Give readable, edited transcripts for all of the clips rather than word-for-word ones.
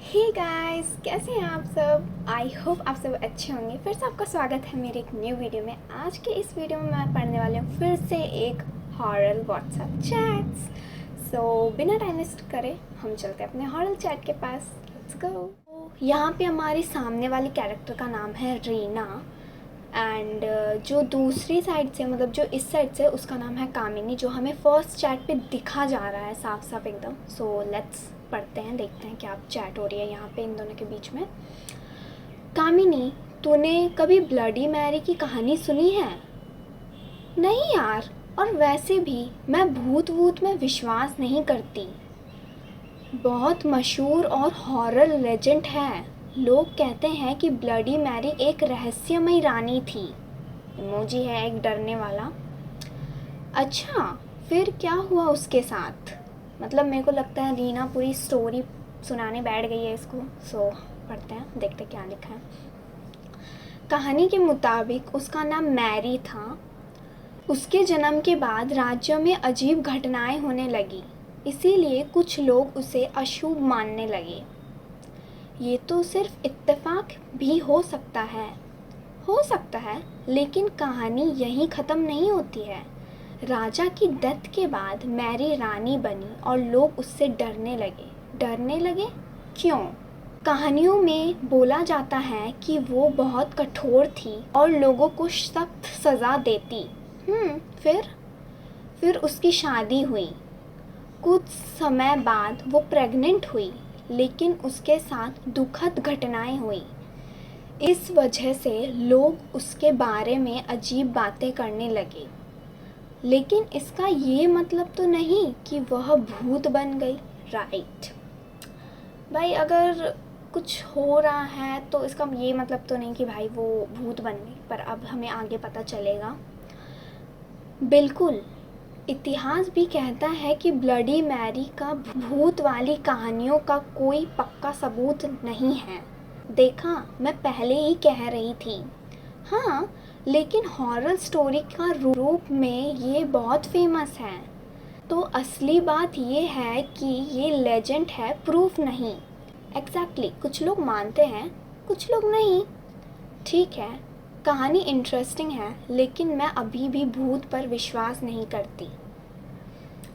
Hey guys, कैसे हैं आप सब। आई होप आप सब अच्छे होंगे। फिर से आपका स्वागत है मेरे एक न्यू वीडियो में। आज के इस वीडियो में मैं पढ़ने वाली हूँ फिर से एक हॉरर व्हाट्सएप चैट्स। सो बिना टाइम वेस्ट करे हम चलते हैं अपने हॉरर चैट के पास। Let's go. यहाँ पे हमारे सामने वाली कैरेक्टर का नाम है रीना एंड जो दूसरी साइड से मतलब जो इस साइड से उसका नाम है कामिनी, जो हमें फर्स्ट चैट पे दिखा जा रहा है साफ साफ एकदम। सो लेट्स पढ़ते हैं, देखते हैं क्या चैट हो रही है यहाँ पे इन दोनों के बीच में। कामिनी, तूने कभी ब्लडी मैरी की कहानी सुनी है? नहीं यार, और वैसे भी मैं भूत वूत में विश्वास नहीं करती। बहुत मशहूर और हॉरर लेजेंड है। लोग कहते हैं कि ब्लडी मैरी एक रहस्यमयी रानी थी। इमोजी है एक डरने वाला। अच्छा, फिर क्या हुआ उसके साथ? मतलब मेरे को लगता है रीना पूरी स्टोरी सुनाने बैठ गई है इसको। सो पढ़ते हैं, देखते क्या लिखा है। कहानी के मुताबिक उसका नाम मैरी था। उसके जन्म के बाद राज्य में अजीब घटनाएं होने लगी, इसीलिए कुछ लोग उसे अशुभ मानने लगे। ये तो सिर्फ इत्तेफाक भी हो सकता है, लेकिन कहानी यहीं ख़त्म नहीं होती है। राजा की डेथ के बाद मैरी रानी बनी और लोग उससे डरने लगे। क्यों? कहानियों में बोला जाता है कि वो बहुत कठोर थी और लोगों को सख्त सज़ा देती। फिर उसकी शादी हुई। कुछ समय बाद वो प्रेग्नेंट हुई, लेकिन उसके साथ दुखद घटनाएं हुई। इस वजह से लोग उसके बारे में अजीब बातें करने लगे। लेकिन इसका ये मतलब तो नहीं कि वह भूत बन गई, राइट? भाई अगर कुछ हो रहा है तो इसका ये मतलब तो नहीं कि भाई वो भूत बन गई, पर अब हमें आगे पता चलेगा। बिल्कुल, इतिहास भी कहता है कि ब्लडी मैरी का भूत वाली कहानियों का कोई पक्का सबूत नहीं है। देखा, मैं पहले ही कह रही थी। हाँ, लेकिन हॉरर स्टोरी का रूप में ये बहुत फेमस है। तो असली बात ये है कि ये लेजेंड है, प्रूफ नहीं। एग्जैक्टली, कुछ लोग मानते हैं, कुछ लोग नहीं। ठीक है, कहानी इंटरेस्टिंग है, लेकिन मैं अभी भी भूत पर विश्वास नहीं करती।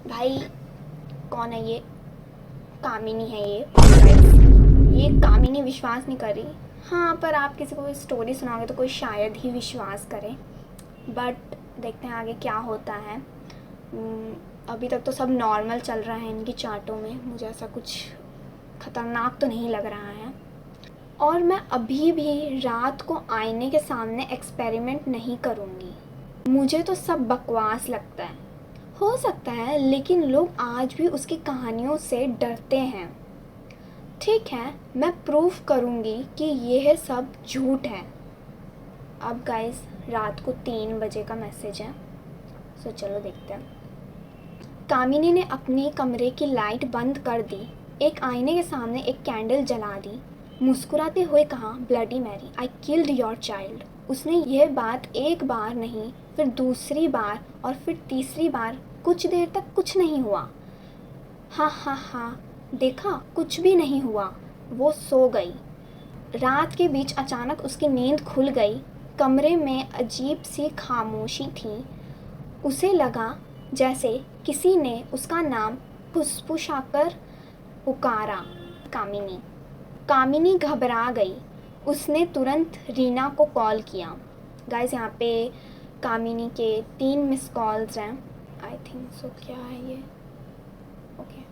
भाई कौन है ये? कामिनी है ये कामिनी विश्वास नहीं कर रही। हाँ, पर आप किसी को स्टोरी सुनाओगे तो कोई शायद ही विश्वास करे। बट देखते हैं आगे क्या होता है। अभी तक तो सब नॉर्मल चल रहा है इनकी चार्टों में, मुझे ऐसा कुछ ख़तरनाक तो नहीं लग रहा है। और मैं अभी भी रात को आईने के सामने एक्सपेरिमेंट नहीं करूँगी। मुझे तो सब बकवास लगता है। हो सकता है, लेकिन लोग आज भी उसकी कहानियों से डरते हैं। ठीक है, मैं प्रूफ करूँगी कि यह सब झूठ है। अब गाइस रात को 3 बजे का मैसेज है। सो चलो देखते हैं। कामिनी ने अपनी कमरे की लाइट बंद कर दी, एक आईने के सामने एक कैंडल जला दी। मुस्कुराते हुए कहा, bloody Mary, I killed your child. उसने यह बात एक बार नहीं, फिर दूसरी बार और फिर तीसरी बार। कुछ देर तक कुछ नहीं हुआ। हाँ, देखा, कुछ भी नहीं हुआ। वो सो गई। रात के बीच अचानक उसकी नींद खुल गई। कमरे में अजीब सी खामोशी थी। उसे लगा जैसे किसी ने उसका नाम फुसफुसाकर पुकारा, कामिनी। कामिनी घबरा गई। उसने तुरंत रीना को कॉल किया। गाइस यहाँ पे कामिनी के 3 मिस कॉल्स हैं। आई थिंक सो, क्या है ये? ओके।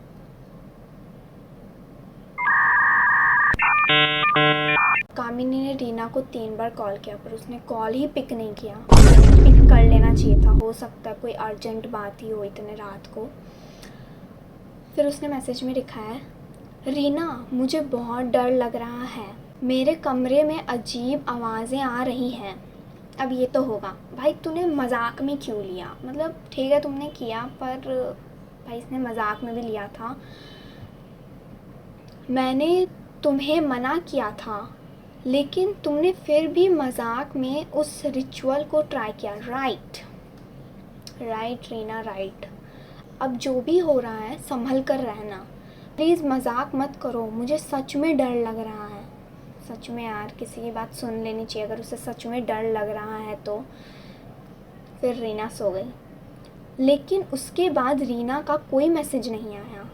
कामिनी ने रीना को 3 बार कॉल किया, पर उसने कॉल ही पिक नहीं किया। पिक कर लेना चाहिए था, हो सकता है कोई अर्जेंट बात ही हो इतने रात को। फिर उसने मैसेज में लिखा है, रीना, मुझे बहुत डर लग रहा है। मेरे कमरे में अजीब आवाज़ें आ रही हैं। अब ये तो होगा। भाई तूने मजाक में क्यों लिया? मतलब ठीक है तुमने किया, पर भाई इसने मजाक में भी लिया था। मैंने तुम्हें मना किया था, लेकिन तुमने फिर भी मजाक में उस रिचुअल को ट्राई किया। Right Reena, right. अब जो भी हो रहा है संभल कर रहना। प्लीज़ मजाक मत करो, मुझे सच में डर लग रहा है। सच में यार, किसी की बात सुन लेनी चाहिए अगर उसे सच में डर लग रहा है तो। फिर रीना सो गई, लेकिन उसके बाद रीना का कोई मैसेज नहीं आया।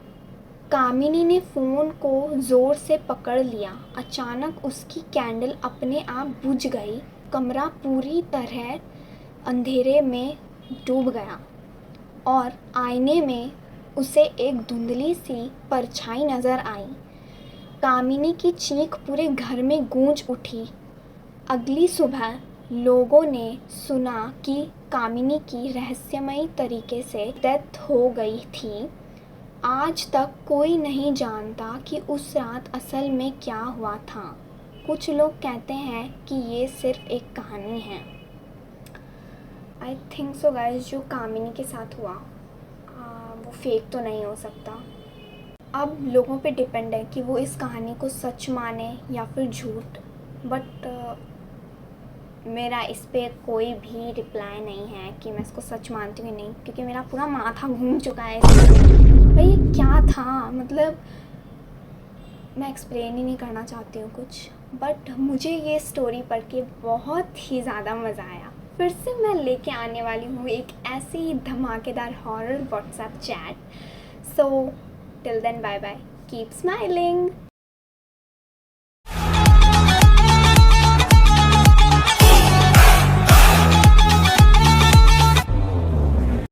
कामिनी ने फ़ोन को ज़ोर से पकड़ लिया। अचानक उसकी कैंडल अपने आप बुझ गई। कमरा पूरी तरह अंधेरे में डूब गया और आईने में उसे एक धुंधली सी परछाई नज़र आई। कामिनी की चीख पूरे घर में गूंज उठी। अगली सुबह लोगों ने सुना कि कामिनी की रहस्यमयी तरीके से डेथ हो गई थी। आज तक कोई नहीं जानता कि उस रात असल में क्या हुआ था। कुछ लोग कहते हैं कि ये सिर्फ एक कहानी है। आई थिंक सो गाइस, जो कामिनी के साथ हुआ वो फेक तो नहीं हो सकता। अब लोगों पे डिपेंड है कि वो इस कहानी को सच माने या फिर झूठ। बट मेरा इस पे कोई भी रिप्लाई नहीं है कि मैं इसको सच मानती हूँ नहीं, क्योंकि मेरा पूरा माथा घूम चुका है भाई ये क्या था। मतलब मैं एक्सप्लेन ही नहीं करना चाहती हूँ कुछ, बट मुझे ये स्टोरी पढ़ के बहुत ही ज़्यादा मज़ा आया। फिर से मैं लेके आने वाली हूँ एक ऐसी ही धमाकेदार horror WhatsApp chat. So till then bye bye, keep smiling.